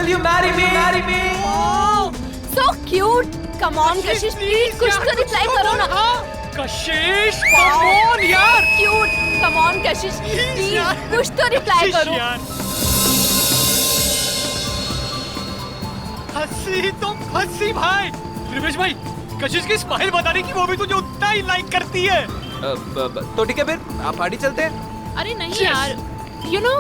Will you marry me? Marry me? Oh, so cute. Come on, Kashish, please कुछ तो reply करो ना। कशिश, come on यार। Cute. Come on, Kashish, please कुछ तो रिप्लाई करो। हंसी तो हंसी भाई। रिवेश भाई, कशिश की स्माइल बताने की वो भी तुझे उतना ही लाइक करती है। तो ठीक है फिर, आप पार्टी चलते हैं। अरे नहीं यार, you know,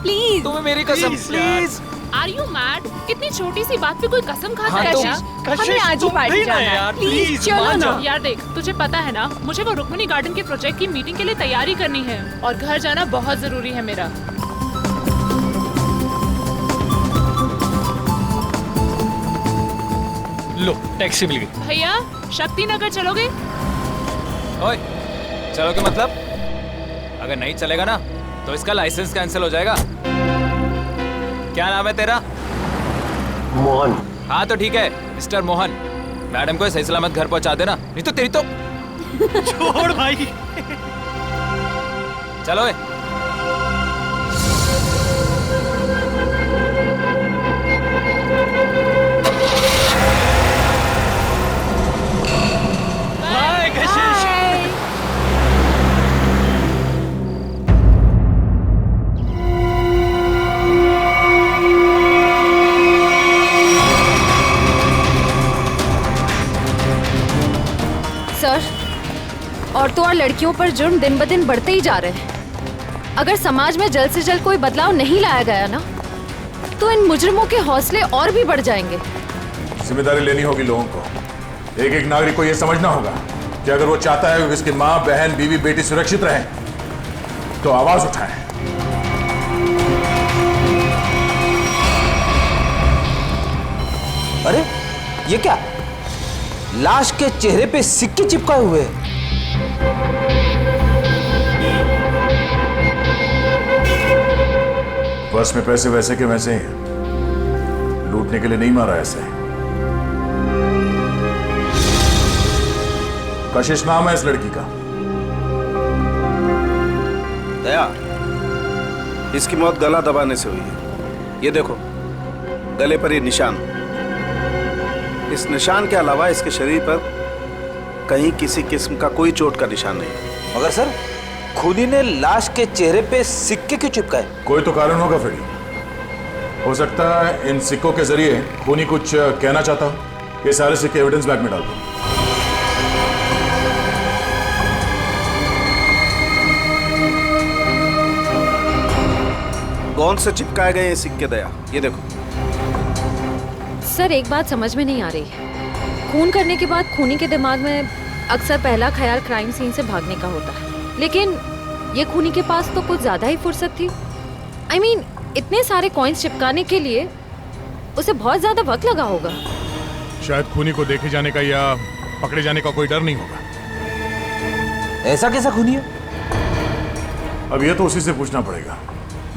please. तुम्हें मेरी कसम, प्लीज। Are you mad? इतनी छोटी सी बात पे कोई कसम खाता हाँ, है तो- क्या? कशिश, हमें आज ही तुम पार्टी भी ना जाना है। यार, प्लीज please, चलो मान ना। जाओ। यार देख, तुझे पता है ना, मुझे वो रुक्मिणी गार्डन के प्रोजेक्ट की मीटिंग के लिए तैयारी करनी है और घर जाना बहुत जरूरी है मेरा। लो, टैक्सी मिल गई। भैया, शक्ति नगर चलोगे? ओए, चलोगे मतलब? अगर नहीं चलेगा ना, तो इसका लाइसेंस कैंसिल हो जाएगा। क्या नाम है तेरा? मोहन। हाँ तो ठीक है, मिस्टर मोहन। मैडम को सही सलामत घर पहुंचा देना, नहीं तो तेरी तो। छोड़ भाई। चलो बाय कशिश। सर, औरतों और लड़कियों पर जुर्म दिन ब दिन बढ़ते ही जा रहे हैं। अगर समाज में जल्द से जल्द कोई बदलाव नहीं लाया गया ना, तो इन मुजरिमों के हौसले और भी बढ़ जाएंगे। जिम्मेदारी लेनी होगी लोगों को। एक एक नागरिक को यह समझना होगा कि अगर वो चाहता है कि उसकी माँ, बहन, बीवी, बेटी सुरक्षित रहे, तो आवाज उठाए। अरे ये क्या? लाश के चेहरे पे सिक्के चिपकाए हुए हैं। बस में पैसे वैसे के वैसे ही, लूटने के लिए नहीं मारा ऐसे। कशिश नाम है इस लड़की का। दया, इसकी मौत गला दबाने से हुई है। ये देखो, गले पर ये निशान। इस निशान के अलावा इसके शरीर पर कहीं किसी किस्म का कोई चोट का निशान नहीं। मगर सर, खूनी ने लाश के चेहरे पे सिक्के क्यों चिपकाए? कोई तो कारण होगा फ्रेडी। हो सकता है इन सिक्कों के जरिए खूनी कुछ कहना चाहता हो। ये सारे सिक्के एविडेंस बैग में डाल दो। कौन से चिपकाए गए ये सिक्के दया? ये देखो। सर, एक बात समझ में नहीं आ रही। खून करने के बाद खूनी के दिमाग में अक्सर पहला ख्याल क्राइम सीन से भागने का होता है, लेकिन ये खूनी के पास तो कुछ ज्यादा ही फुर्सत थी। I mean, इतने सारे कॉइन्स चिपकाने के लिए उसे बहुत ज्यादा वक्त लगा होगा। शायद खूनी को देखे जाने का या पकड़े जाने का कोई डर नहीं होगा। ऐसा कैसा खूनी है? अब ये तो उसी से पूछना पड़ेगा।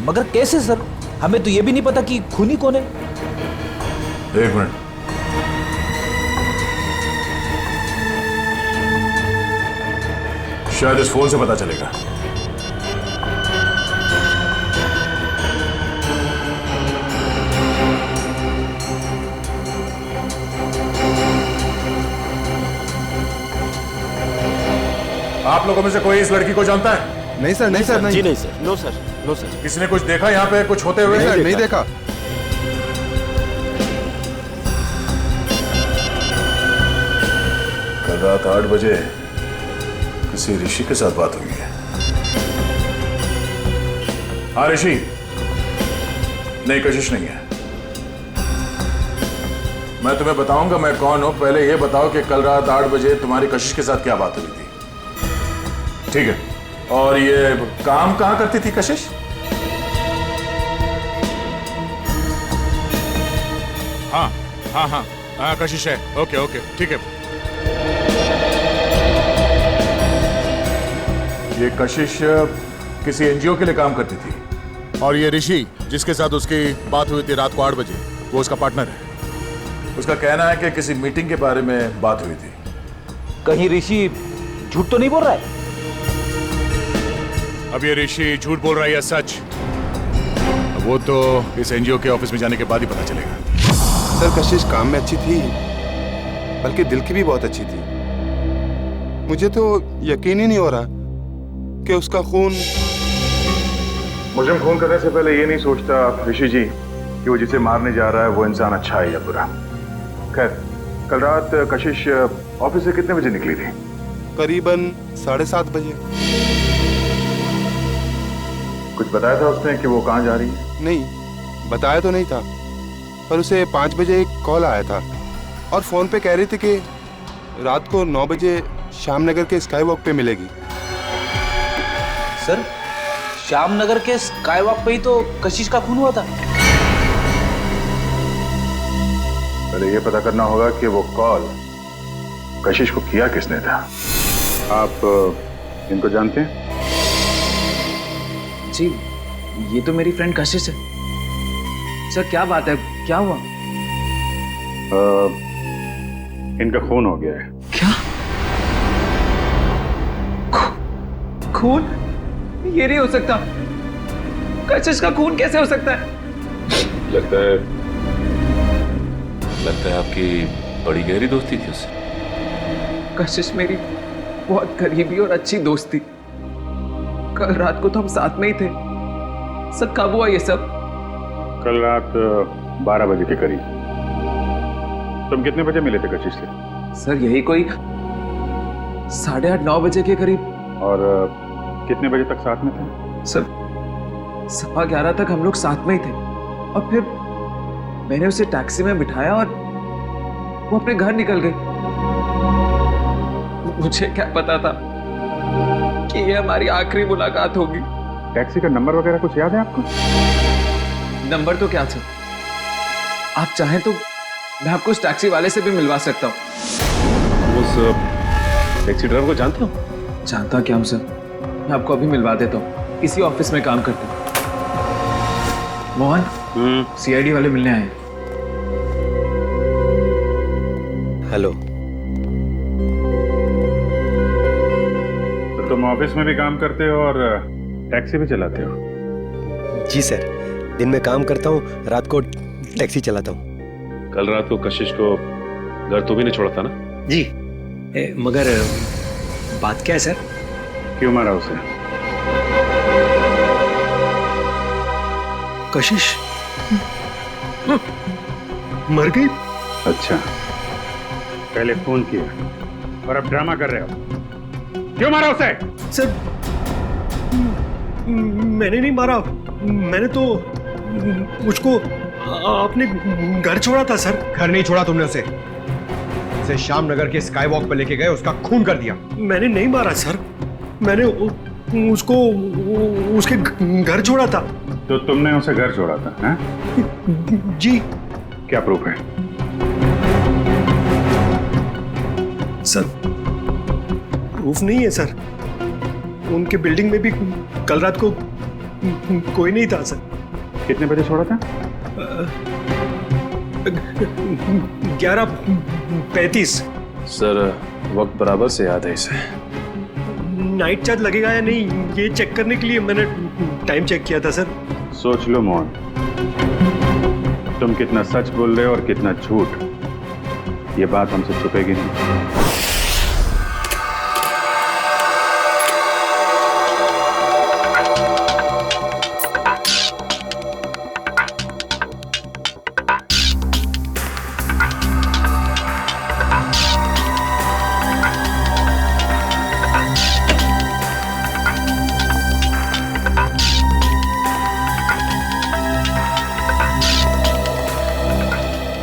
मगर कैसे सर? हमें तो ये भी नहीं पता कि खूनी कौन है। एक मिनट। शायद इस फोन से पता चलेगा। आप लोगों में से कोई इस लड़की को जानता है? नहीं सर, नहीं सर, नहीं। जी नहीं sir. No sir, no sir. किसी ने कुछ देखा यहाँ पे कुछ होते हुए? नहीं देखा। कल रात 8 बजे किसी ऋषि के साथ बात हुई है। हाँ ऋषि। नहीं, कशिश नहीं है। मैं तुम्हें बताऊंगा मैं कौन हूं। पहले यह बताओ कि कल रात 8 बजे तुम्हारी कशिश के साथ क्या बात हुई थी। ठीक है। और ये काम कहां करती थी कशिश? हाँ हाँ हाँ हाँ, कशिश है। ओके ओके, ठीक है। ये कशिश किसी एनजीओ के लिए काम करती थी। और ये ऋषि जिसके साथ उसकी बात हुई थी रात को 8 बजे, वो उसका पार्टनर है। उसका कहना है कि किसी मीटिंग के बारे में बात हुई थी। कहीं ऋषि झूठ तो नहीं बोल रहा है? अब ये ऋषि झूठ बोल रहा है या सच, अब वो तो इस एनजीओ के ऑफिस में जाने के बाद ही पता चलेगा। सर कशिश काम में अच्छी थी, बल्कि दिल की भी बहुत अच्छी थी। मुझे तो यकीन ही नहीं हो रहा कि उसका खून। मुझे खून करने से पहले ये नहीं सोचता ऋषि जी कि वो जिसे मारने जा रहा है वो इंसान अच्छा है या बुरा। खैर, कल रात कशिश ऑफिस से कितने बजे निकली थी? करीबन 7:30 बजे। कुछ बताया था उसने कि वो कहाँ जा रही है? नहीं, बताया तो नहीं था, पर उसे 5 बजे एक कॉल आया था और फोन पे कह रही थी कि रात को 9 बजे श्यामनगर के स्काई वॉक पे मिलेगी। सर, श्यामनगर के स्काई वॉक पे ही तो कशिश का खून हुआ था। पहले ये पता करना होगा कि वो कॉल कशिश को किया किसने था। आप इनको जानते हैं? जी, ये तो मेरी फ्रेंड कशिश है। सर क्या बात है, क्या हुआ? इनका खून हो गया है। क्या? खून? ये नहीं हो सकता। कशिश का खून कैसे हो सकता है? लगता है आपकी बड़ी गहरी दोस्ती थी उससे। कशिश मेरी बहुत करीबी और अच्छी दोस्त थी। कल रात को तो हम साथ में ही थे। सर कब हुआ ये सब? कल रात 12 बजे के करीब। तुम कितने बजे मिले थे कशिश से? सर यही कोई 8:30 9 बजे के करीब। और कितने बजे तक साथ में थे? सर 11:15 तक हम लोग साथ में ही थे और फिर मैंने उसे टैक्सी में बिठाया और वो अपने घर निकल गई। मुझे क्या पता था कि ये हमारी आखिरी मुलाकात होगी। टैक्सी का नंबर वगैरह कुछ याद है आपको? नंबर तो क्या सर, आप चाहें तो मैं आपको उस टैक्सी वाले से भी मिलवा सकता हूँ। उस टैक्सी ड्राइवर को जानते हो? जानता क्या हूँ सर, मैं आपको अभी मिलवा देता हूँ। इसी ऑफिस में काम करता हूँ। मोहन, सीआईडी वाले मिलने आए हैं। हेलो। तो तुम ऑफिस में भी काम करते हो और टैक्सी भी चलाते हो? जी सर, दिन में काम करता हूँ, रात को टैक्सी चलाता हूँ। कल रात को कशिश को घर तो भी नहीं छोड़ा था ना? जी, मगर बात क्या है सर? क्यों मारा उसे? कशिश मर गई? अच्छा, पहले फोन किया और अब ड्रामा कर रहे हो। क्यों मारा उसे? सर मैंने नहीं मारा, मैंने तो मुझको आपने घर छोड़ा था सर। घर नहीं छोड़ा तुमने उसे श्यामनगर के स्काई वॉक पर लेके गए, उसका खून कर दिया। मैंने नहीं मारा सर, मैंने उसको उसके घर छोड़ा था। तो तुमने उसे घर छोड़ा था? हैं? जी। क्या प्रूफ है? सर प्रूफ नहीं है सर, उनके बिल्डिंग में भी कल रात को कोई नहीं था सर। कितने बजे छोड़ा था? 11:35। सर वक्त बराबर से याद है इसे। नाइट चार्ज लगेगा या नहीं ये चेक करने के लिए मैंने टाइम चेक किया था सर। सोच लो मोहन, तुम कितना सच बोल रहे हो और कितना झूठ, ये बात हमसे छुपेगी नहीं।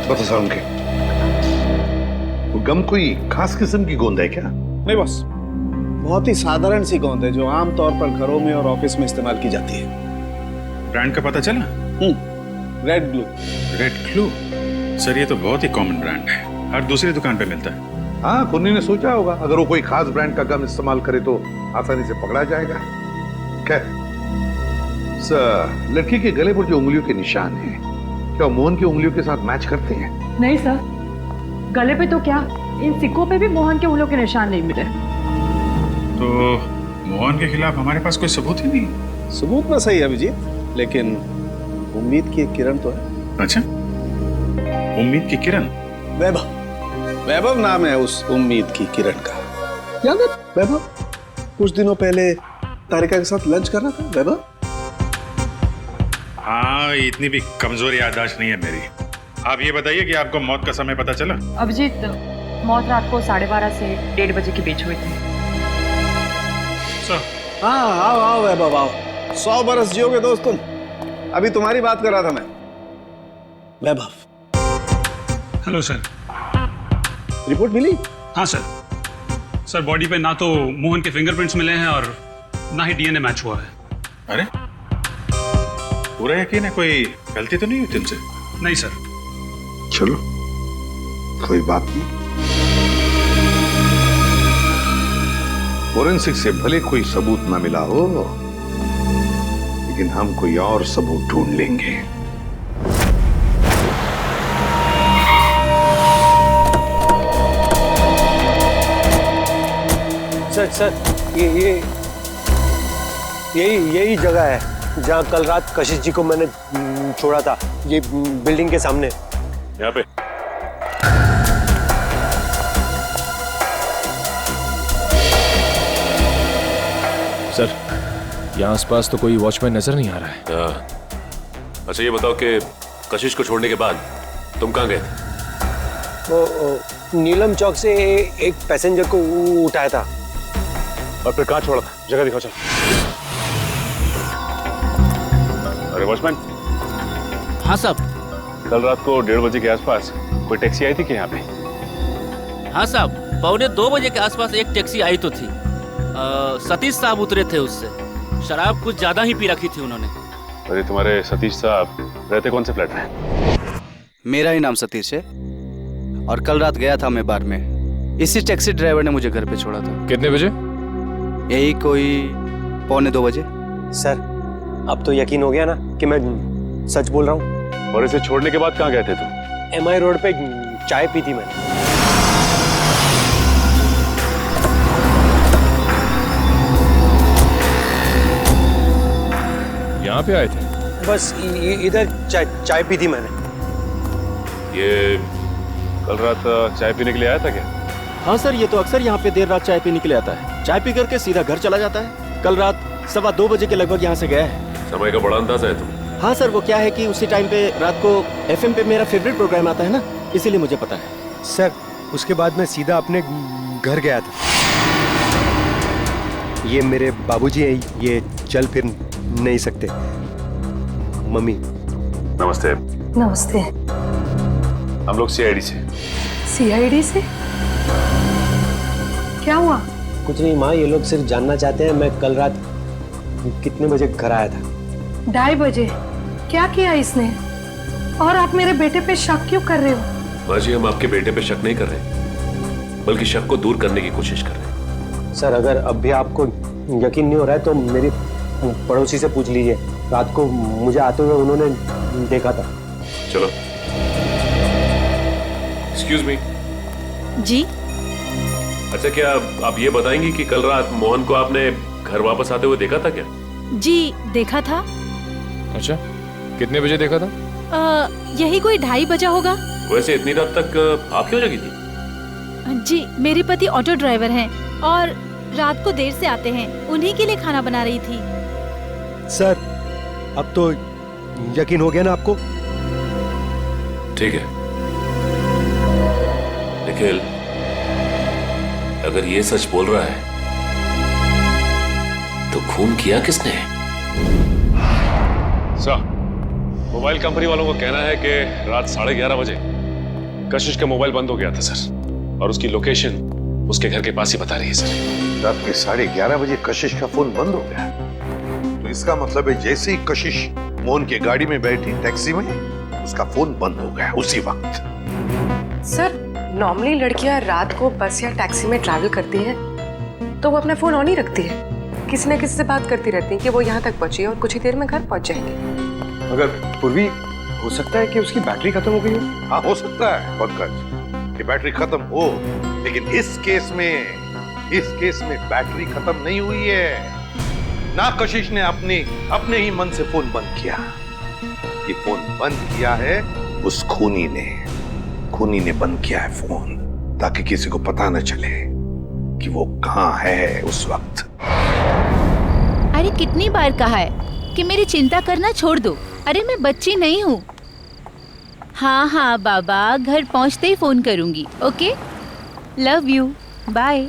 बता उनके वो गम कोई खास किस्म की गोंद है क्या? नहीं बस, बहुत ही साधारण सी गोंद है जो आमतौर पर घरों में और ऑफिस में इस्तेमाल की जाती है। ब्रांड का पता चला? Red glue. Red glue? Sir ये तो बहुत ही कॉमन ब्रांड है, हर दूसरी दुकान पे मिलता है। हाँ, कुन्नी ने सोचा होगा अगर वो कोई खास ब्रांड का गम इस्तेमाल करे तो आसानी से पकड़ा जाएगा। खैर, लड़की के गले पर जो उंगलियों के निशान हैं, क्या मोहन की उंगलियों के साथ मैच करते हैं? नहीं सर, गले पे तो क्या, इन सिक्कों पे भी मोहन के उंगलियों के निशान नहीं मिले। तो मोहन के खिलाफ हमारे पास कोई सबूत ही नहीं? सबूत ना सही अभिजीत, लेकिन उम्मीद की एक किरण तो है। अच्छा, उम्मीद की किरण? वैभव नाम है उस उम्मीद की किरण का। याद है वैभव? कुछ दिनों पहले तारिका के साथ लंच कर रहा था वैभव। हाँ, इतनी भी कमजोर याददाश्त नहीं है मेरी। आप ये बताइए कि आपको मौत का समय पता चला? अभिजीत, मौत रात को 12:30 से 1:30 बजे के बीच हुई थी। हाँ, आओ वैभव आओ। 100 बरस जियोगे दोस्त तुम। अभी तुम्हारी बात कर रहा था मैं। वैभव, हेलो सर। रिपोर्ट मिली? हाँ सर। सर, बॉडी पे ना तो मोहन के फिंगरप्रिंट्स मिले हैं और ना ही डीएनए मैच हुआ है। अरे, पूरा यकीन है? कोई गलती तो नहीं हुई तुमसे? नहीं सर। चलो, कोई बात नहीं। फोरेंसिक से भले कोई सबूत ना मिला हो, लेकिन हम कोई और सबूत ढूंढ लेंगे। सर, यही जगह है जहाँ कल रात कशिश जी को मैंने छोड़ा था। ये बिल्डिंग के सामने। यहाँ पे? सर, यहाँ आसपास तो कोई वॉचमैन नजर नहीं आ रहा है। अच्छा, ये बताओ कि कशिश को छोड़ने के बाद तुम कहाँ गए थे? वो नीलम चौक से एक पैसेंजर को उठाया था। और फिर कहाँ छोड़ा था? जगह दिखाओ चल। अरे वॉचमैन। हाँ साहब। कल रात को 1:30 बजे के आसपास कोई टैक्सी आई थी क्या यहाँ पे? हाँ साहब, 1:45 बजे के आसपास एक टैक्सी आई तो थी। सतीश साहब उतरे थे उससे। शराब कुछ ज्यादा ही पी रखी थी उन्होंने। अरे तुम्हारे सतीश साहब रहते कौन से फ्लैट में? मेरा ही नाम सतीश है और कल रात गया था मैं बार में। इसी टैक्सी ड्राइवर ने मुझे घर पे छोड़ा था। कितने बजे? यही कोई 1:45 बजे। सर, अब तो यकीन हो गया ना कि मैं सच बोल रहा हूँ। और इसे छोड़ने के बाद कहाँ गए थे तुम? MI रोड पे चाय पी थी मैंने। यहाँ पे आए थे? बस इधर चाय पी थी मैंने। ये कल रात चाय पीने के लिए आया था क्या? हाँ सर, ये तो अक्सर यहाँ पे देर रात चाय पीने के लिए आता है। चाय पी करके सीधा घर चला जाता है। कल रात 2:15 बजे के लगभग यहाँ से गया है। समय का बड़ा अंदाजा है तुम। हाँ सर, वो क्या है कि उसी टाइम पे रात को FM पे मेरा फेवरेट प्रोग्राम आता है ना, इसीलिए मुझे पता है। सर, उसके बाद मैं सीधा अपने घर गया था। ये मेरे बाबूजी हैं, ये चल फिर नहीं सकते। मम्मी। नमस्ते। नमस्ते। हम लोग CID से। CID से? क्या हुआ? कुछ नहीं माँ, ये लोग सिर्फ जानना चाहते हैं मैं कल रात कितने बजे घर आया था। 2:30 बजे। क्या किया इसने? और आप मेरे बेटे पे शक क्यों कर रहे हो? माँ जी, हम आपके बेटे पे शक नहीं कर रहे, बल्कि शक को दूर करने की कोशिश कर रहे हैं। सर, अगर अब भी आपको यकीन नहीं हो रहा है तो मेरी पड़ोसी से पूछ लीजिए। रात को मुझे आते हुए उन्होंने देखा था। चलो। Excuse me. जी। अच्छा, क्या आप ये बताएंगी कि कल रात मोहन को आपने घर वापस आते हुए देखा था क्या? जी, देखा था। अच्छा, कितने बजे देखा था? यही कोई 2:30 बजा होगा। वैसे इतनी रात तक आप क्यों जगी थी? जी, मेरे पति ऑटो ड्राइवर हैं और रात को देर से आते हैं। उन्हीं के लिए खाना बना रही थी। सर, अब तो यकीन हो गया ना आपको? ठीक है निखिल, अगर ये सच बोल रहा है तो खून किया किसने? सर, मोबाइल कंपनी वालों का कहना है कि रात 11:30 बजे कशिश का मोबाइल बंद हो गया था सर, और उसकी लोकेशन उसके घर के पास ही बता रही है सर। रात के 11:30 बजे कशिश का फोन बंद हो गया, तो इसका मतलब है जैसे ही कशिश मोहन की गाड़ी में बैठी टैक्सी में, उसका फोन बंद हो गया उसी वक्त। सर, नॉर्मली लड़कियां रात को बस या टैक्सी में ट्रैवल करती हैं तो वो अपना फोन ऑन ही रखती है। किसी न किसी से बात करती रहती है कि वो यहाँ तक पहुंची और कुछ ही देर में घर पहुंच जाएंगे। मगर पूर्वी, हो सकता है कि उसकी बैटरी खत्म हो गई हो। हाँ, हो सकता है पंकज कि बैटरी खत्म हो, लेकिन इस केस में बैटरी खत्म नहीं हुई है ना। कशिश ने अपने ही मन से फोन बंद किया। ये फोन बंद किया है उस खूनी ने बंद किया है फोन, ताकि किसी को पता न चले कि वो कहाँ है उस वक्त। अरे कितनी बार कहा है कि मेरी चिंता करना छोड़ दो। अरे मैं बच्ची नहीं हूँ। हाँ हाँ बाबा, घर पहुँचते ही फोन करूँगी। Okay, love you, bye.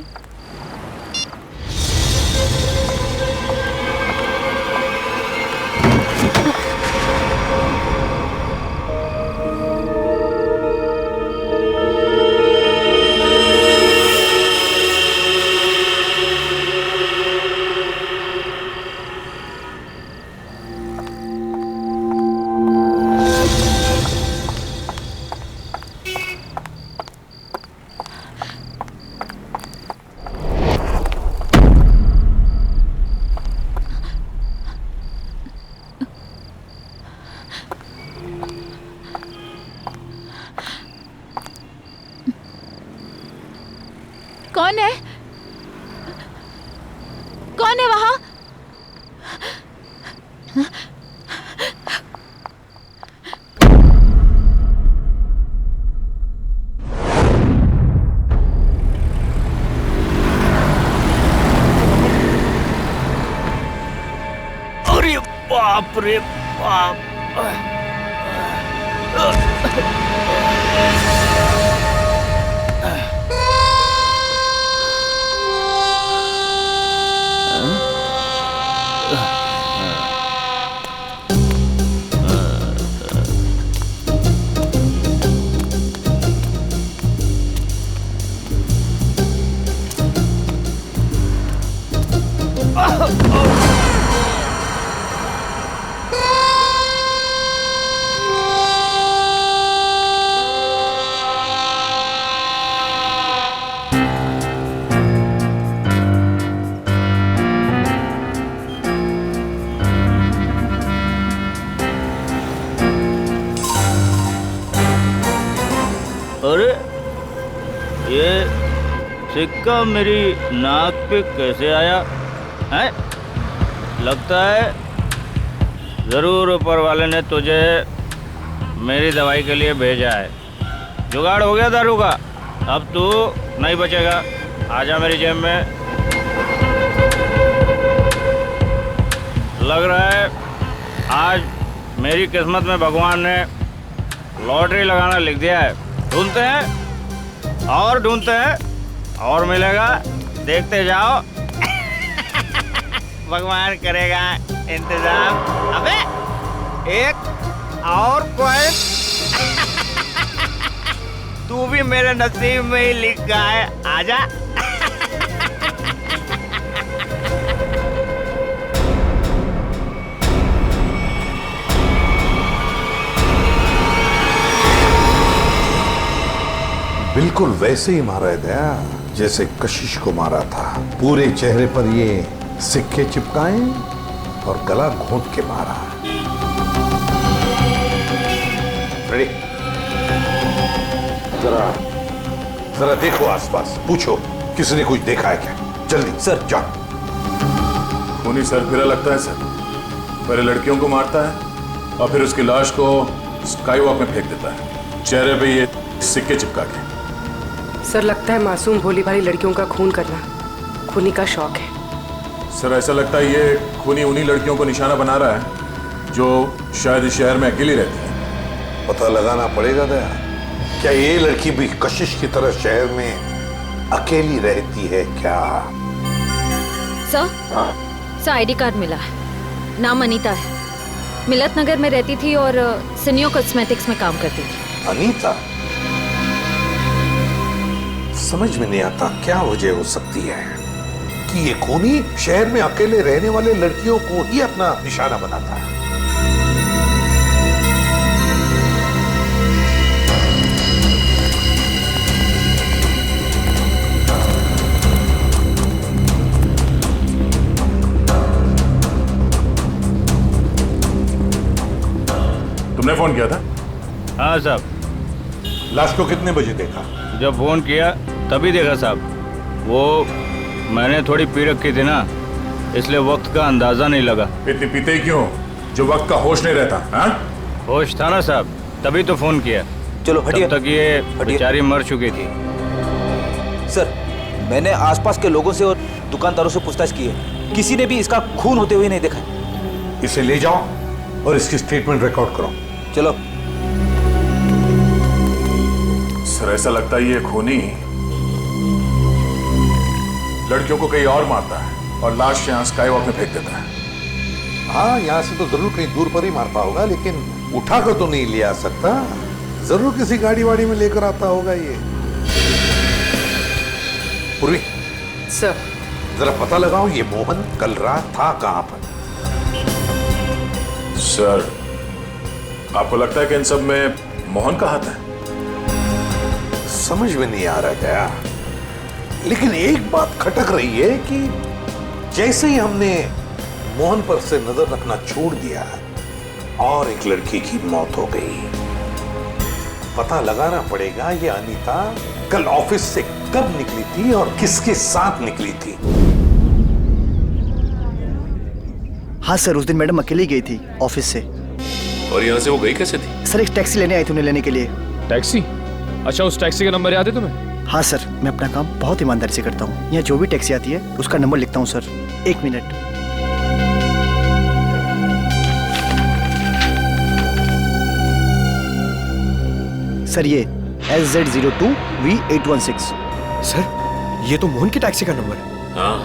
कौन है? कौन है वहां? अरे बाप रे बाप। अरे ये सिक्का मेरी नाक पे कैसे आया है? लगता है जरूर ऊपर वाले ने तुझे मेरी दवाई के लिए भेजा है। जुगाड़ हो गया दारू का, अब तू नहीं बचेगा। आजा मेरी जेब में। लग रहा है आज मेरी किस्मत में भगवान ने लॉटरी लगाना लिख दिया है। ढूंढते हैं और ढूंढते हैं और मिलेगा, देखते जाओ। भगवान करेगा इंतजाम। अबे एक और कोई तू भी मेरे नसीब में ही लिखा है। आजा। बिल्कुल वैसे ही मारा है दया, जैसे कशिश को मारा था। पूरे चेहरे पर ये सिक्के चिपकाए और गला घोंट के मारा। रेडी? जरा देखो आसपास, पूछो किसी ने कुछ देखा है क्या? जल्दी सर जाओ। खूनी सरफिरा लगता है सर। पहले लड़कियों को मारता है और फिर उसकी लाश को स्काई वॉक में फेंक देता है, चेहरे पे ये सिक्के चिपका के। सर लगता है मासूम भोली भाली लड़कियों का खून करना खूनी का शौक है। सर ऐसा लगता है ये खूनी उन्हीं लड़कियों को निशाना बना रहा है जो शायद इस शहर में अकेली रहती है। पता लगाना पड़ेगा दया, क्या ये लड़की भी कशिश की तरह शहर में अकेली रहती है क्या? सर आईडी कार्ड मिला है, नाम अनीता है, मिलत नगर में रहती थी और सिनियो कॉस्मेटिक्स में काम करती थी। अनीता? समझ में नहीं आता क्या वजह हो सकती है कि ये खूनी शहर में अकेले रहने वाले लड़कियों को ही अपना निशाना बनाता है। तुमने फोन किया था? हाँ साहब। लाश को कितने बजे देखा? जब फोन किया तभी देखा साहब। वो मैंने थोड़ी पी रखी थी ना, इसलिए वक्त का अंदाजा नहीं लगा। इतनी पीते ही क्यों जो वक्त का होश नहीं रहता? हाँ? होश था ना साहब, तभी तो फोन किया। चलो हटिए। तब तक ये बेचारी मर चुकी थी। सर, मैंने आसपास के लोगों से और दुकानदारों से पूछताछ की है, किसी ने भी इसका खून होते हुए नहीं देखा। इसे ले जाओ और इसकी स्टेटमेंट रिकॉर्ड करो। चलो। सर, ऐसा लगता है ये खूनी लड़कियों को कहीं और मारता है और लाश यहाँ स्काई वॉक में फेंक देता है। हाँ, यहाँ से तो जरूर कहीं दूर पर ही मारता होगा, लेकिन उठाकर तो नहीं ले आ सकता। जरूर किसी गाड़ी वाड़ी में लेकर आता होगा ये। पूर्वी सर, जरा पता लगाओ ये मोहन कल रात था कहां पर। सर, आपको लगता है कि इन सब में मोहन का हाथ है? समझ में नहीं आ रहा क्या, लेकिन एक बात खटक रही है कि जैसे ही हमने मोहन पर से नजर रखना छोड़ दिया और एक लड़की की मौत हो गई, पता लगाना पड़ेगा ये अनीता कल ऑफिस से कब निकली थी और किसके साथ निकली थी। हाँ सर, उस दिन मैडम अकेली गई थी ऑफिस से। और यहाँ से वो गई कैसे थी? सर, एक टैक्सी लेने आई थी उन्हें लेने के लिए। टैक्सी? अच्छा, उस टैक्सी का नंबर याद है तुम्हें? हाँ सर, मैं अपना काम बहुत ईमानदारी से करता हूँ। यहाँ जो भी टैक्सी आती है उसका नंबर लिखता हूँ सर। 1 मिनट। सर, ये SZ02V816। सर, ये तो मोहन की टैक्सी का नंबर है। हाँ।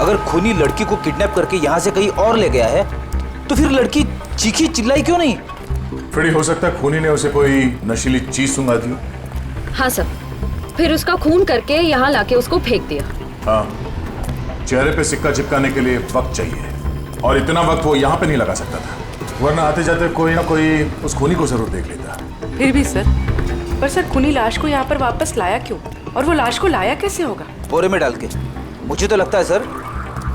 अगर खूनी लड़की को किडनैप करके यहाँ से कहीं और ले गया है, तो फिर लड़की चीखी चिल्लाई क्यों नहीं? फ्रेडी, हो सकता है खूनी ने उसे कोई नशीली चीज सुंघा दी। हाँ सर, फिर उसका खून करके यहाँ लाके उसको फेंक दिया। हाँ, चेहरे पे सिक्का चिपकाने के लिए वक्त चाहिए, और इतना वक्त वो यहाँ पे नहीं लगा सकता था, वरना आते जाते कोई ना कोई उस खूनी को जरूर देख लेता। फिर भी सर, पर सर खूनी लाश को यहाँ पर वापस लाया क्यों? और वो लाश को लाया कैसे होगा? बोरे में डाल के। मुझे तो लगता है सर,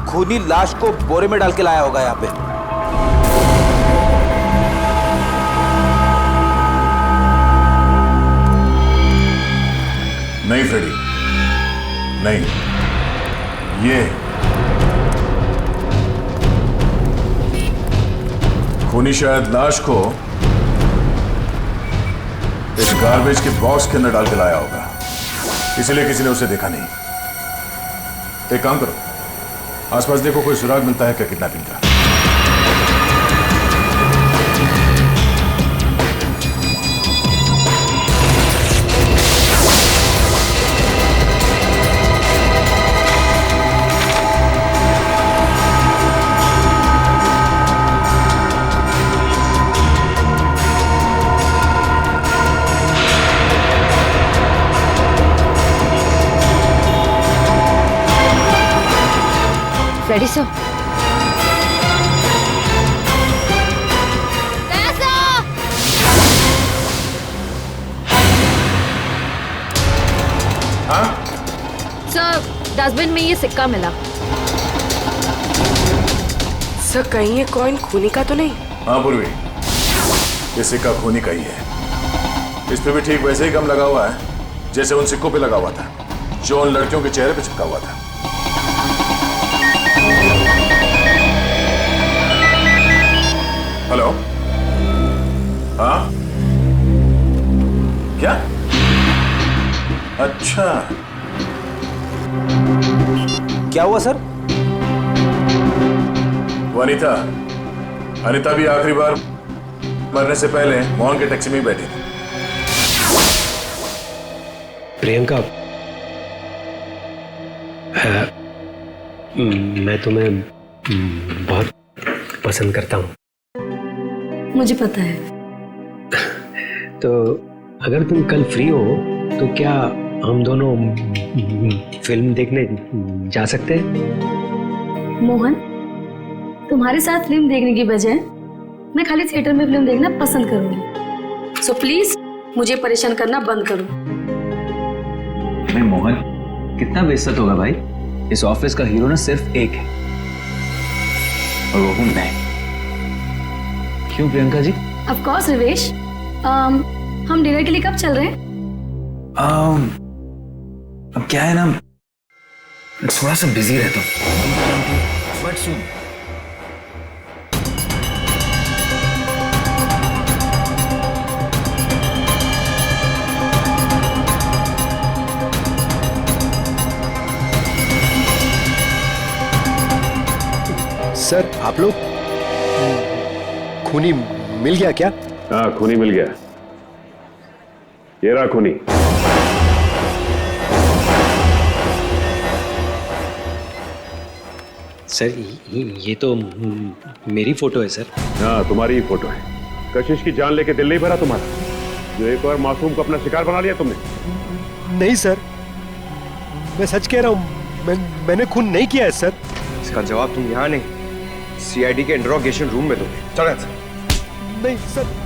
खूनी लाश को बोरे में डाल के लाया होगा यहाँ पे। नहीं फ्रेडी, नहीं, ये खूनी शायद लाश को इस गार्बेज के बॉक्स के अंदर डाल के लाया होगा, इसलिए किसी ने उसे देखा नहीं। एक काम करो, आसपास देखो कोई सुराग मिलता है क्या किडनैपिंग का। फ्रेडी सर, हाँ? सर, डस्टबिन में ये सिक्का मिला। सर, कहीं ये कॉइन खूनी का तो नहीं? हाँ पूर्वी, ये सिक्का खूनी का ही है। इस पे भी ठीक वैसे ही गम लगा हुआ है जैसे उन सिक्कों पे लगा हुआ था जो उन लड़कियों के चेहरे पे चिपका हुआ था। हेलो, हाँ क्या? अच्छा, क्या हुआ सर? वो अनीता भी आखिरी बार मरने से पहले मोहन के टैक्सी में ही बैठी थी। प्रियंका, मैं तुम्हें बहुत पसंद करता हूँ। मुझे पता है। तो अगर तुम कल फ्री हो तो क्या हम दोनों फिल्म देखने जा सकते हैं? मोहन, तुम्हारे साथ फिल्म देखने की बजाय मैं खाली थिएटर में फिल्म देखना पसंद करूंगी। सो प्लीज मुझे परेशान करना बंद करो। नहीं मोहन, कितना बेइज्जत होगा भाई। इस ऑफिस का हीरो ना सिर्फ एक है और वो हूं मैं। क्यों प्रियंका जी? ऑफ कोर्स रिवेश, हम डिनर के लिए कब चल रहे हैं? अब क्या है ना, थोड़ा सा बिजी रहता हूँ, बट सुन। सर आप लोग खूनी मिल गया क्या? हाँ, खूनी मिल गया। ये रहा खूनी। सर ये तो मेरी फोटो है सर। हाँ, तुम्हारी ही फोटो है। कशिश की जान लेके दिल नहीं भरा तुम्हारा, जो एक और मासूम को अपना शिकार बना लिया तुमने? नहीं सर, मैं सच कह रहा हूँ, मैंने खून नहीं किया है सर। इसका जवाब तुम यहाँ नहीं, सीआईडी के इंट्रोगेशन रूम में दोगे। चलो सर। नहीं सर।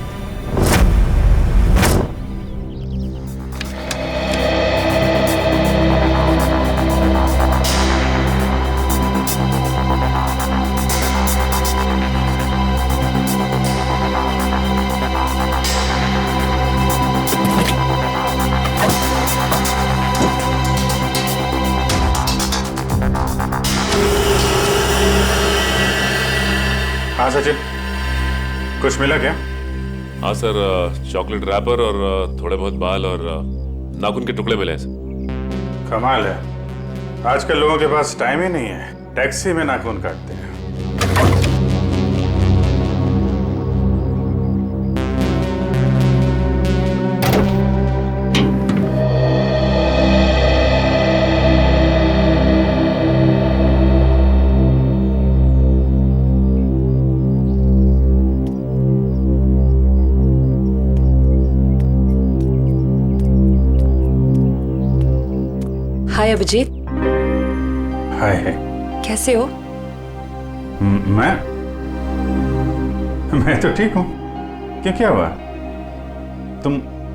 हाँ सचिन, कुछ मिला क्या? हाँ सर, चॉकलेट रैपर और थोड़े बहुत बाल और नाखून के टुकड़े मिले हैं सर। कमाल है, आजकल लोगों के पास टाइम ही नहीं है, टैक्सी में नाखून काटते हैं। हाय अभिजीत। हाय। कैसे हो? मैं तो ठीक हूँ। क्या हुआ?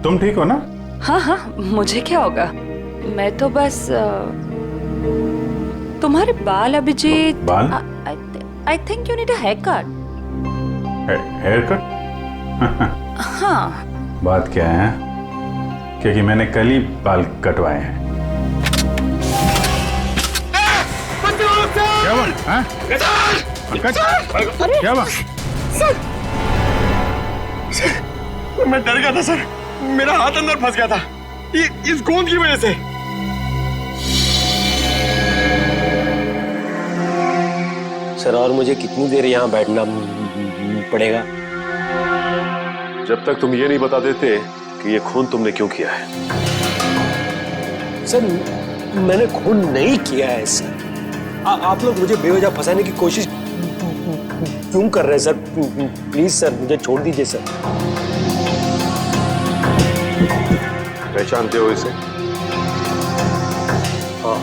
तुम ठीक हो ना? हाँ हाँ, मुझे क्या होगा, मैं तो बस तुम्हारे बाल अभिजीत। बाल? I think you need a haircut. Haircut? हाँ। बात क्या है? क्योंकि मैंने कल ही बाल कटवाए हैं। क्या हुआ? हाँ? क्या हुआ? सर, मैं डर गया था सर, मेरा हाथ अंदर फंस गया था ये इस गोंद की वजह से। सर और मुझे कितनी देर यहाँ बैठना पड़ेगा? जब तक तुम ये नहीं बता देते कि ये खून तुमने क्यों किया है। सर मैंने खून नहीं किया है सर। आप लोग मुझे बेवजह फंसाने की कोशिश क्यों कर रहे हैं सर? प्लीज सर मुझे छोड़ दीजिए सर। पहचानते हो इसे?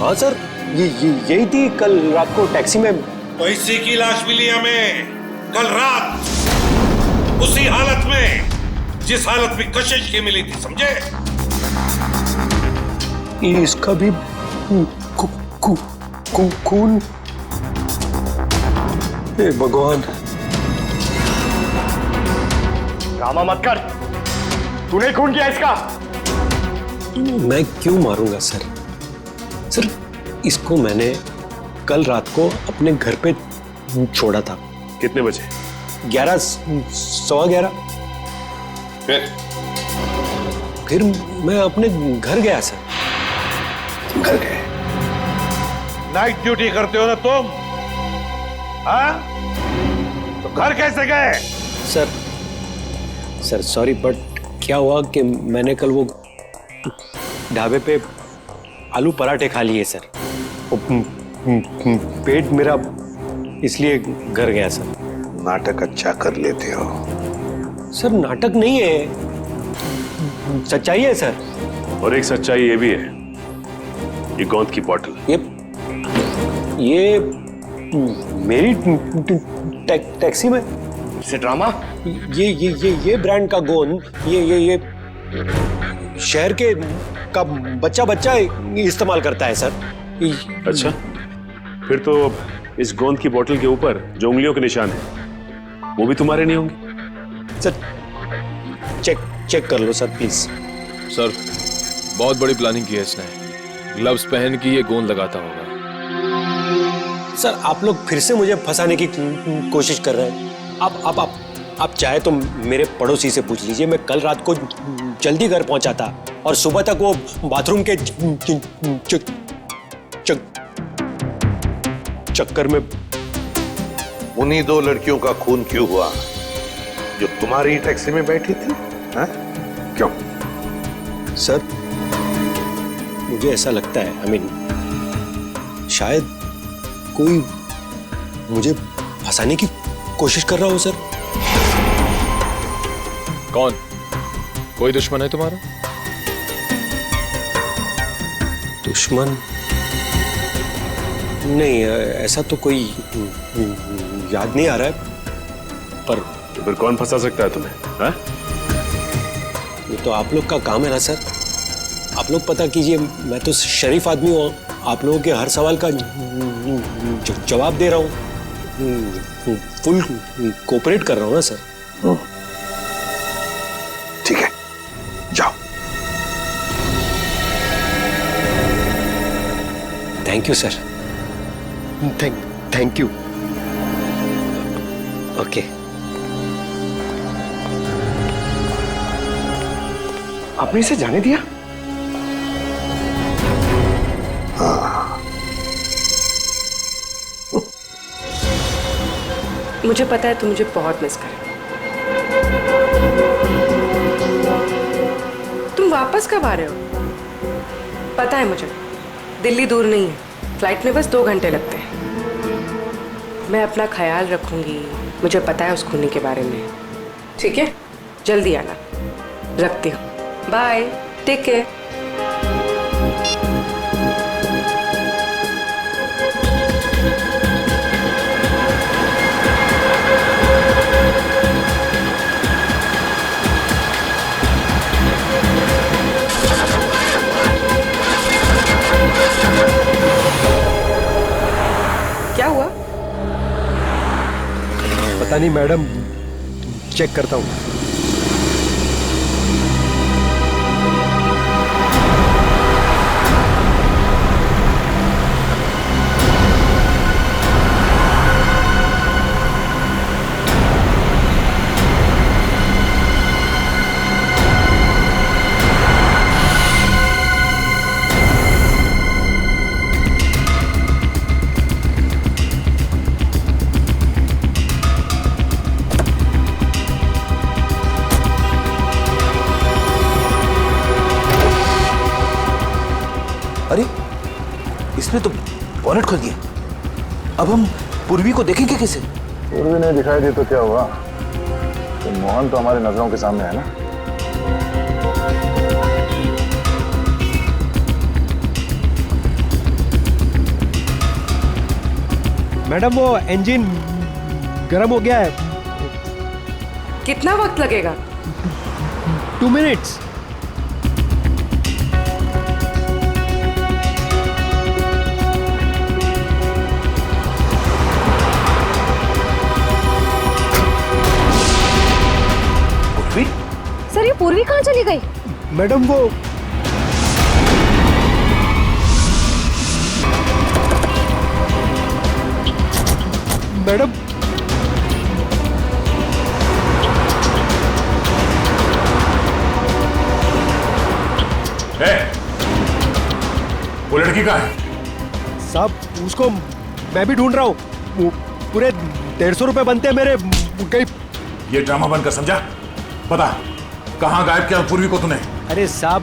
हाँ सर, यही थी कल रात को टैक्सी में। तो इसी की लाश मिली हमें कल रात, उसी हालत में जिस हालत में कशिश की मिली थी, समझे? इसका भी खून? हे भगवान। ड्रामा मत कर, तूने खून किया इसका। मैं क्यों मारूंगा सर? सर इसको मैंने कल रात को अपने घर पे छोड़ा था। कितने बजे? 11, सवा 11। फिर मैं अपने घर गया सर। घर गए? नाइट ड्यूटी करते हो ना तुम? हाँ? तो घर कैसे गए? सर सॉरी, बट क्या हुआ कि मैंने कल वो ढाबे पे आलू पराठे खा लिए सर, पेट मेरा इसलिए घर गया सर। नाटक अच्छा कर लेते हो। सर नाटक नहीं है, सच्चाई है सर। और एक सच्चाई ये भी है, ये गोंद की बॉटल। ये मेरी टैक्सी में से ड्रामा? ये ब्रांड का गोंद ये शहर के का बच्चा इस्तेमाल करता है सर। अच्छा, फिर तो इस गोंद की बोतल के ऊपर जो उंगलियों के निशान है वो भी तुम्हारे नहीं होंगे? सर चेक कर लो सर प्लीज। सर बहुत बड़ी प्लानिंग की है इसने, ग्लव्स पहन के ये गोंद लगाता होगा। सर आप लोग फिर से मुझे फंसाने की कोशिश कर रहे हैं। आप चाहे तो मेरे पड़ोसी से पूछ लीजिए, मैं कल रात को जल्दी घर पहुंचा था और सुबह तक वो बाथरूम के चक्कर में। उन्हीं दो लड़कियों का खून क्यों हुआ जो तुम्हारी टैक्सी में बैठी थी? हा? क्यों? सर मुझे ऐसा लगता है, आई मीन शायद कोई मुझे फंसाने की कोशिश कर रहा हो सर। कौन? कोई दुश्मन है तुम्हारा? दुश्मन नहीं, ऐसा तो कोई याद नहीं आ रहा है, पर तो फिर कौन फंसा सकता है तुम्हें? हा? ये तो आप लोग का काम है ना सर। आप लोग पता कीजिए, मैं तो शरीफ आदमी हूँ, आप लोगों के हर सवाल का जवाब दे रहा हूँ, फुल कोऑपरेट कर रहा हूँ ना सर। ठीक है, जाओ। Thank you sir. Thank you. Okay. आपने इसे जाने दिया? मुझे पता है तुम मुझे बहुत मिस कर। तुम वापस कब आ रहे हो? पता है मुझे, दिल्ली दूर नहीं है, फ्लाइट में बस 2 घंटे लगते हैं। मैं अपना ख्याल रखूंगी, मुझे पता है उस खूनी के बारे में। ठीक है, जल्दी आना। रखती हूँ, बाय, टेक केयर। क्या हुआ? पता नहीं मैडम, चेक करता हूँ। अरे इसने तो बॉनेट खोल दिया। अब हम पूर्वी को देखेंगे कैसे? पूर्वी नहीं दिखाई दी तो क्या हुआ? तो मोहन तो हमारी नजरों के सामने है ना। मैडम वो इंजन गर्म हो गया है। कितना वक्त लगेगा? 2 मिनट्स। सर ये पूर्वी कहाँ चली गई? मैडम वो मैडम वो लड़की कहाँ है? साहब उसको मैं भी ढूंढ रहा हूँ। पूरे 150 रुपए बनते हैं मेरे। कहीं ये ड्रामा बंद कर, समझा? बता कहाँ गायब किया पूर्वी को तूने? अरे साहब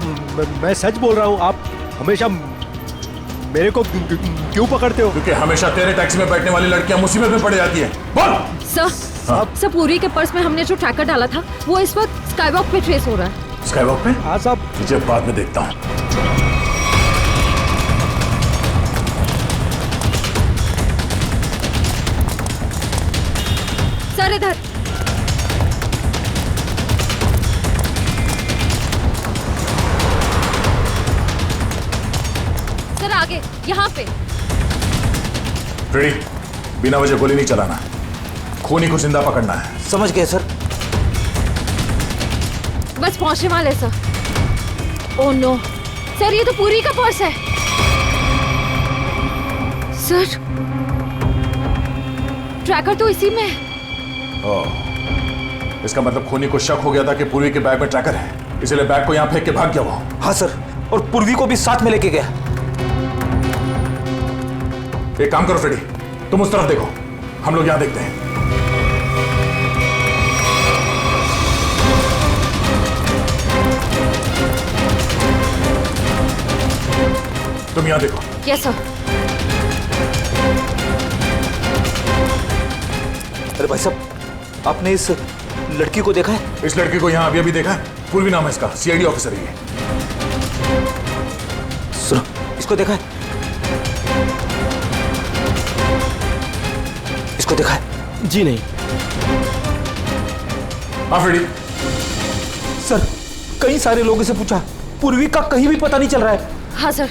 मैं सच बोल रहा हूँ, आप हमेशा मेरे को क्यों पकड़ते हो? क्योंकि हमेशा तेरे टैक्सी में बैठने वाली लड़कियां मुसीबत में पड़ जाती है। बोल। सर पूर्वी के पर्स में हमने जो ट्रैकर डाला था वो इस वक्त स्काईवॉक पे ट्रेस हो रहा है। स्काईवॉक पे? हाँ साहब। तुझे बाद में देखता हूँ। सर इधर। सर आगे यहाँ पे। रेडी, बिना वजह गोली नहीं चलाना, खूनी को जिंदा पकड़ना है। समझ गए सर। बस पहुंचने वाले सर। ओह नो सर, ये तो पूरी का पर्स है। सर ट्रैकर तो इसी में है। ओह, इसका मतलब खूनी को शक हो गया था कि पूर्वी के बैग में ट्रैकर है, इसलिए बैग को यहाँ फेंक के भाग गया वो। हाँ सर, और पूर्वी को भी साथ में लेके गया। एक काम करो फ्रेडी, तुम उस तरफ देखो, हम लोग यहाँ देखते हैं। तुम यहाँ देखो। Yes sir. अरे भाई साहब, आपने इस लड़की को देखा है? इस लड़की को यहाँ अभी अभी देखा है, पूर्वी नाम है इसका, सीआईडी ऑफिसर है ये। सुनो, इसको देखा है? इसको देखा है? जी नहीं। हाँ फ्रेडी। सर, कई सारे लोगों से पूछा, पूर्वी का कहीं भी पता नहीं चल रहा है। हाँ सर,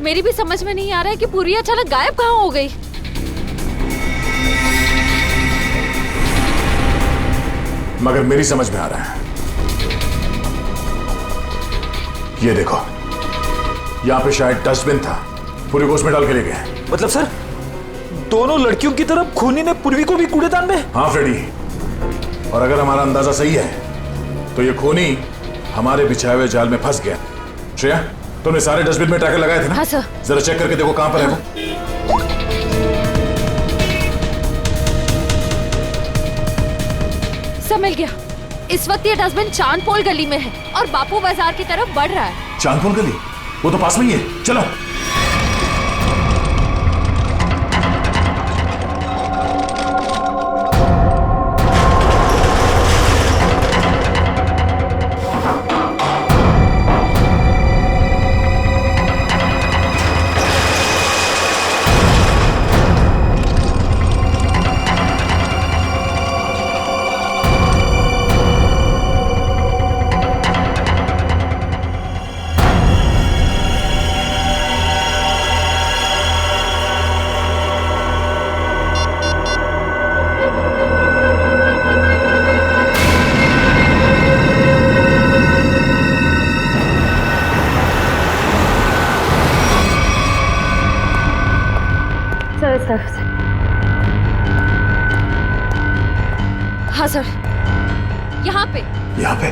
मेरी भी समझ में नहीं आ रहा है कि पूर्वी अचानक गायब कहाँ हो गई। मगर मेरी समझ में आ रहा है। ये देखो, यहाँ पे शायद डस्टबिन था, पूर्वी को उसमें डाल के ले गए। मतलब सर, दोनों लड़कियों की तरफ खूनी ने पूर्वी को भी कूड़ेदान में? हाँ फ्रेडी, और अगर हमारा अंदाजा सही है तो ये खूनी हमारे बिछाए हुए जाल में फंस गया। श्रेया, तुमने सारे डस्टबिन में ट्रैकर लगाए थे ना? हाँ सर। जरा चेक करके देखो कहां पर है वो। सब मिल गया। इस वक्त ये डस्टबिन चांदपोल गली में है और बापू बाजार की तरफ बढ़ रहा है। चांदपोल गली? वो तो पास में ही है, चलो। हाँ सर, यहाँ पे। यहाँ पे?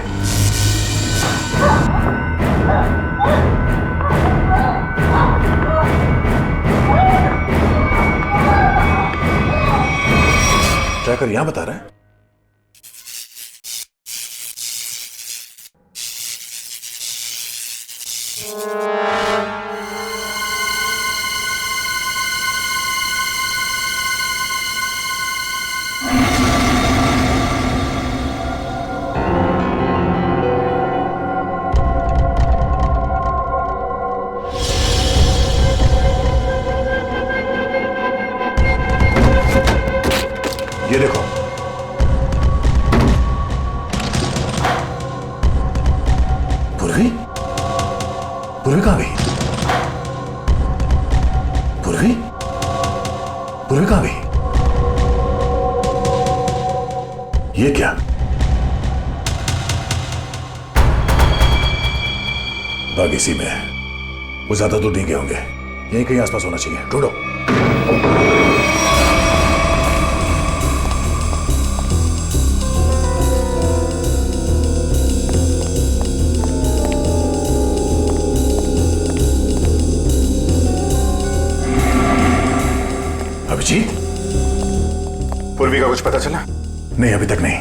ट्रैकर यहाँ बता रहा है। ये देखो, पूर्वी? पूर्वी कहाँ गई? पूर्वी? पूर्वी कहाँ गई? ये क्या? बाग इसी में है, वो ज्यादा दूर नहीं गए होंगे, यहीं कहीं आसपास होना चाहिए, ढूंढो। अभिजीत, पूर्वी का कुछ पता चला? नहीं, अभी तक नहीं,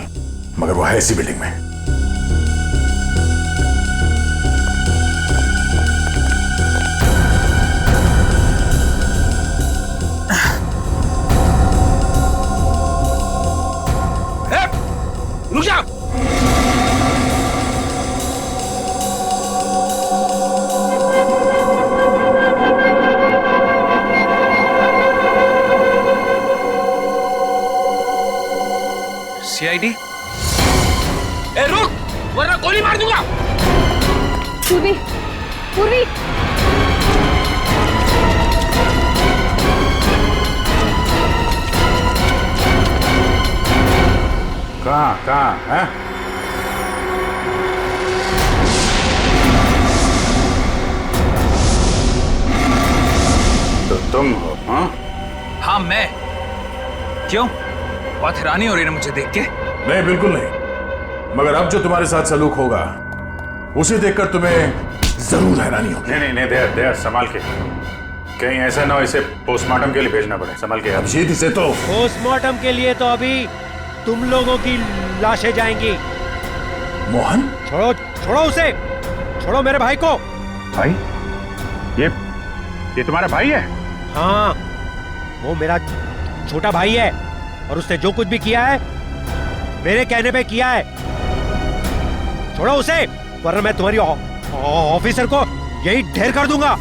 मगर वो है इसी बिल्डिंग में। रुक जा। सीआईडी? ए रुक, वरना गोली मार दूंगा। पूर्वी, पूर्वी। कहाँ है? तो तुम हो? हाँ, हाँ मैं। क्यों? बहुत हैरानी हो रही है मुझे देख के। नहीं, बिल्कुल नहीं। मगर अब जो तुम्हारे साथ सलूक होगा उसे देखकर तुम्हें जरूर हैरानी होगी। नहीं नहीं नहीं, दया संभाल के, कहीं ऐसा ना हो इसे पोस्टमार्टम के लिए भेजना पड़े। संभाल के। अभिजीत, इसे तो पोस्टमार्टम के लिए तो अभी तुम लोगों की लाशें जाएंगी। मोहन, छोड़ो छोड़ो उसे, छोड़ो मेरे भाई को। भाई? ये तुम्हारा भाई है? हाँ, वो मेरा छोटा भाई है और उसने जो कुछ भी किया है मेरे कहने पे किया है। छोड़ो उसे, वरना मैं तुम्हारी ऑफिसर को यही ढेर कर दूंगा।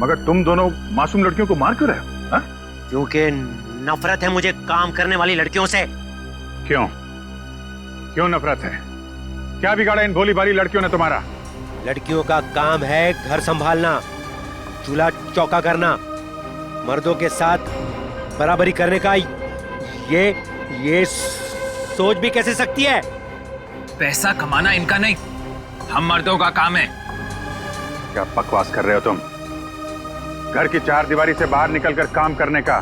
मगर तुम दोनों मासूम लड़कियों को मार क्यों रहे हो? हाँ? क्योंकि नफरत है मुझे काम करने वाली लड़कियों से। क्यों? क्यों नफरत है? क्या बिगाड़ा इन भोली भाली लड़कियों ने तुम्हारा? लड़कियों का काम है घर संभालना, चूल्हा चौका करना, मर्दों के साथ बराबरी करने का ये सोच भी कैसे सकती है? पैसा कमाना इनका नहीं, हम मर्दों का काम है। क्या बकवास कर रहे हो तुम? घर की चार दीवारी से बाहर निकलकर काम करने का,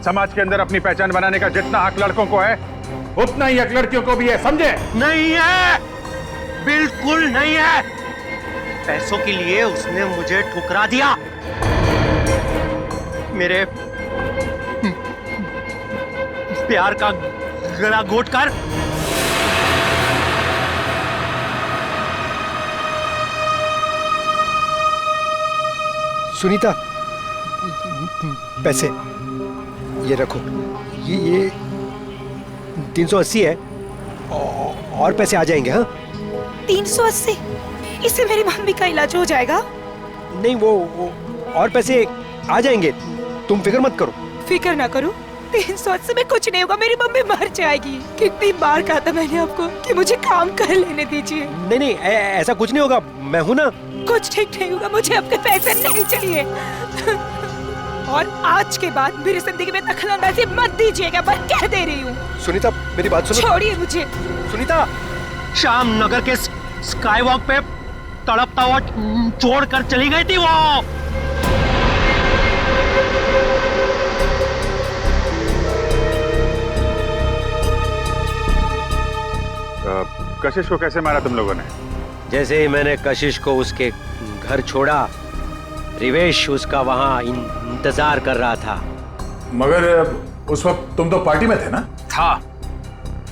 समाज के अंदर अपनी पहचान बनाने का जितना हक लड़कों को है उतना ही हक लड़कियों को भी है, समझे? नहीं है, बिल्कुल नहीं है। पैसों के लिए उसने मुझे ठुकरा दिया। मेरे प्यार का गला घोट कर सुनीता, पैसे ये रखो। ये 380 है और पैसे आ जाएंगे। हाँ, 380? इससे मेरी मम्मी का इलाज हो जाएगा? नहीं, वो और पैसे आ जाएंगे, तुम फिक्र मत करो। फिक्र ना करो, 380 में कुछ नहीं होगा, मेरी मम्मी मर जाएगी। कितनी बार कहा था मैंने आपको कि मुझे काम कर लेने दीजिए। नहीं नहीं, ऐसा कुछ नहीं होगा, मैं हूं ना। कुछ ठीक नहीं होगा, मुझे आपके पैसे नहीं चाहिए। और आज के बाद मेरी जिंदगी में दखलंदाजी मत दीजिएगा, मैं कह दे रही हूँ। सुनीता, मेरी बात सुनो। छोड़िए मुझे। सुनीता, शाम नगर के स्काई वॉक पे तड़पता हुआ छोड़कर चली गई थी वो। कशिश को कैसे मारा तुम लोगों ने? जैसे ही मैंने कशिश को उसके घर छोड़ा, रिवेश उसका वहां इंतजार कर रहा था। मगर उस वक्त तुम तो पार्टी में थे ना? था,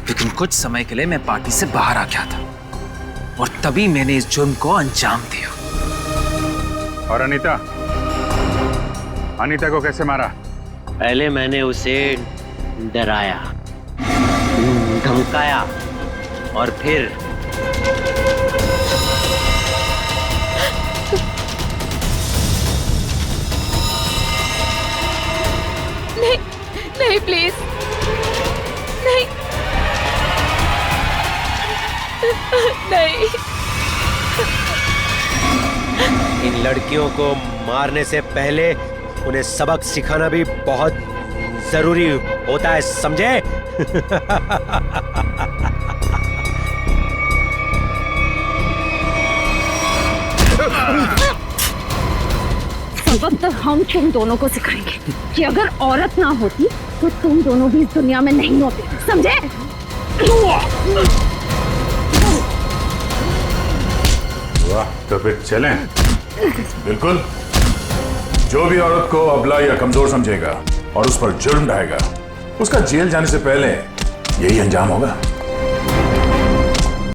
लेकिन कुछ समय के लिए मैं पार्टी से बाहर आ गया था और तभी मैंने इस जुर्म को अंजाम दिया। और अनीता को कैसे मारा? पहले मैंने उसे डराया, धमकाया और फिर नहीं नहीं, प्लीज नहीं नहीं। इन लड़कियों को मारने से पहले उन्हें सबक सिखाना भी बहुत जरूरी होता है, समझे? सबक तो हम तुम दोनों को सिखाएंगे कि अगर औरत ना होती तो तुम दोनों भी इस दुनिया में नहीं होते, समझे? वाह, तो फिर चलें। बिल्कुल। जो भी औरत को अबला या कमजोर समझेगा और उस पर जुर्म ढाएगा, उसका जेल जाने से पहले यही अंजाम होगा।